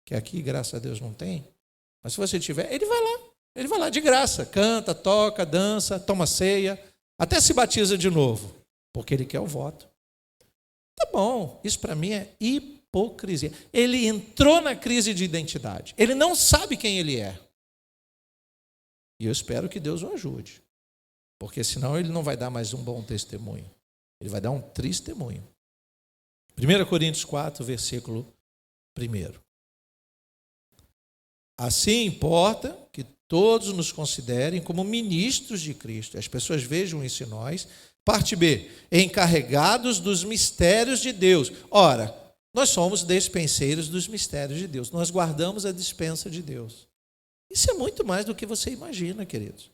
que aqui, graças a Deus, não tem, mas se você tiver, ele vai lá de graça, canta, toca, dança, toma ceia, até se batiza de novo, porque ele quer o voto. Tá bom, isso para mim é hipocrisia. Ele entrou na crise de identidade, ele não sabe quem ele é. E eu espero que Deus o ajude, porque senão ele não vai dar mais um bom testemunho, ele vai dar um testemunho. 1 Coríntios 4, versículo 1. Assim importa que todos nos considerem como ministros de Cristo. As pessoas vejam isso em nós. Parte B, encarregados dos mistérios de Deus. Ora, nós somos despenseiros dos mistérios de Deus. Nós guardamos a dispensa de Deus. Isso é muito mais do que você imagina, queridos.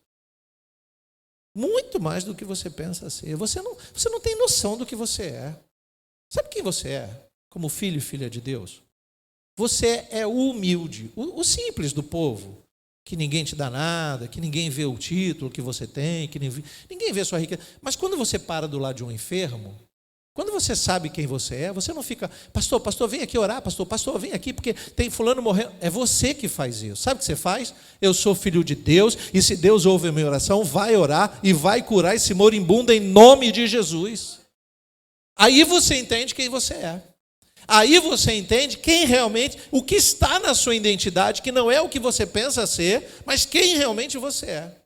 Muito mais do que você pensa ser. Você não tem noção do que você é. Sabe quem você é? Como filho e filha de Deus? Você é o humilde, o simples do povo, que ninguém te dá nada, que ninguém vê o título que você tem, que ninguém vê a sua riqueza. Mas quando você para do lado de um enfermo, Quando você sabe quem você é, você não fica, pastor, vem aqui orar, pastor, vem aqui, porque tem fulano morrendo. É você que faz isso. Sabe o que você faz? Eu sou filho de Deus, e se Deus ouve a minha oração, vai orar e vai curar esse moribundo em nome de Jesus. Aí você entende quem você é. Aí você entende quem realmente, o que está na sua identidade, que não é o que você pensa ser, mas quem realmente você é.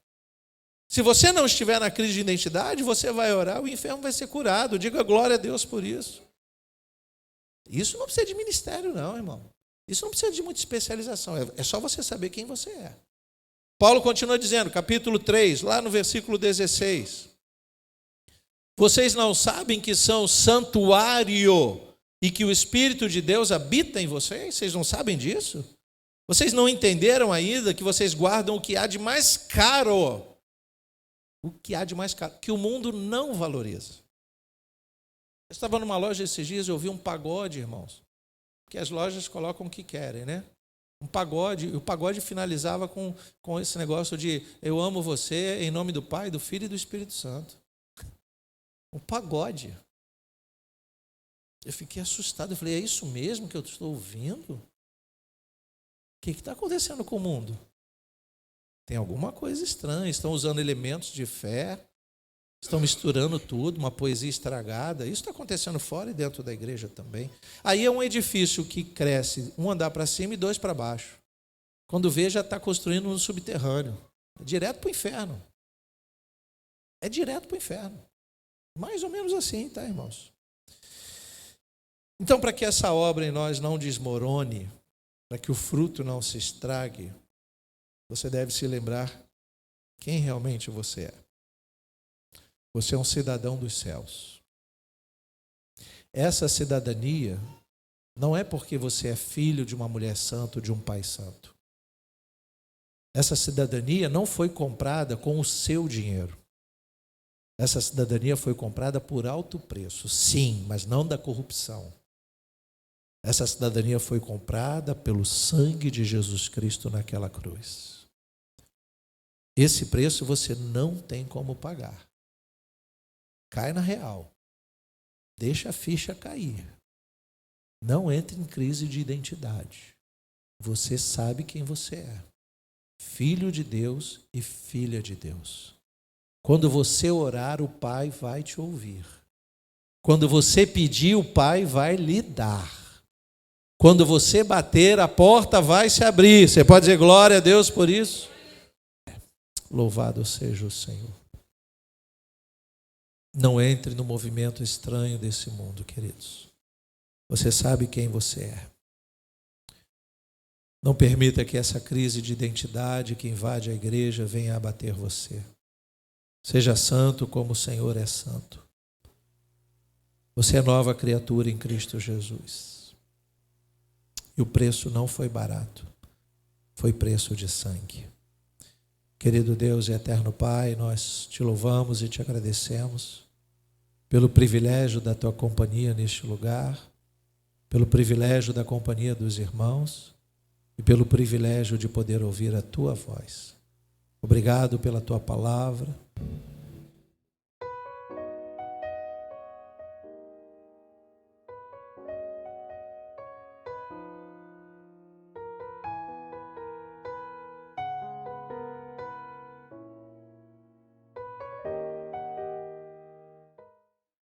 Se você não estiver na crise de identidade, você vai orar, o enfermo vai ser curado. Diga glória a Deus por isso. Isso não precisa de ministério, não, irmão. Isso não precisa de muita especialização. É só você saber quem você é. Paulo continua dizendo, capítulo 3, lá no versículo 16. Vocês não sabem que são santuário e que o Espírito de Deus habita em vocês? Vocês não sabem disso? Vocês não entenderam ainda que vocês guardam o que há de mais caro? O que há de mais caro, que o mundo não valoriza. Eu estava numa loja esses dias e ouvi um pagode, irmãos, porque as lojas colocam o que querem, né? Um pagode, e o pagode finalizava com esse negócio de eu amo você em nome do Pai, do Filho e do Espírito Santo. Um pagode. Eu fiquei assustado, eu falei, é isso mesmo que eu estou ouvindo? O que está acontecendo com o mundo? Tem alguma coisa estranha, estão usando elementos de fé, estão misturando tudo, uma poesia estragada. Isso está acontecendo fora e dentro da igreja também. Aí é um edifício que cresce, um andar para cima e 2 para baixo. Quando vê, já está construindo no subterrâneo. É direto para o inferno. É direto para o inferno. Mais ou menos assim, tá, irmãos? Então, para que essa obra em nós não desmorone, para que o fruto não se estrague, você deve se lembrar quem realmente você é. Você é um cidadão dos céus. Essa cidadania não é porque você é filho de uma mulher santa ou de um pai santo. Essa cidadania não foi comprada com o seu dinheiro. Essa cidadania foi comprada por alto preço, sim, mas não da corrupção. Essa cidadania foi comprada pelo sangue de Jesus Cristo naquela cruz. Esse preço você não tem como pagar. Cai na real. Deixa a ficha cair. Não entre em crise de identidade. Você sabe quem você é. Filho de Deus e filha de Deus. Quando você orar, o Pai vai te ouvir. Quando você pedir, o Pai vai lhe dar. Quando você bater, a porta vai se abrir. Você pode dizer glória a Deus por isso? Louvado seja o Senhor. Não entre no movimento estranho desse mundo, queridos. Você sabe quem você é. Não permita que essa crise de identidade que invade a igreja venha abater você. Seja santo como o Senhor é santo. Você é nova criatura em Cristo Jesus. E o preço não foi barato. Foi preço de sangue. Querido Deus e eterno Pai, nós te louvamos e te agradecemos pelo privilégio da tua companhia neste lugar, pelo privilégio da companhia dos irmãos e pelo privilégio de poder ouvir a tua voz. Obrigado pela tua palavra.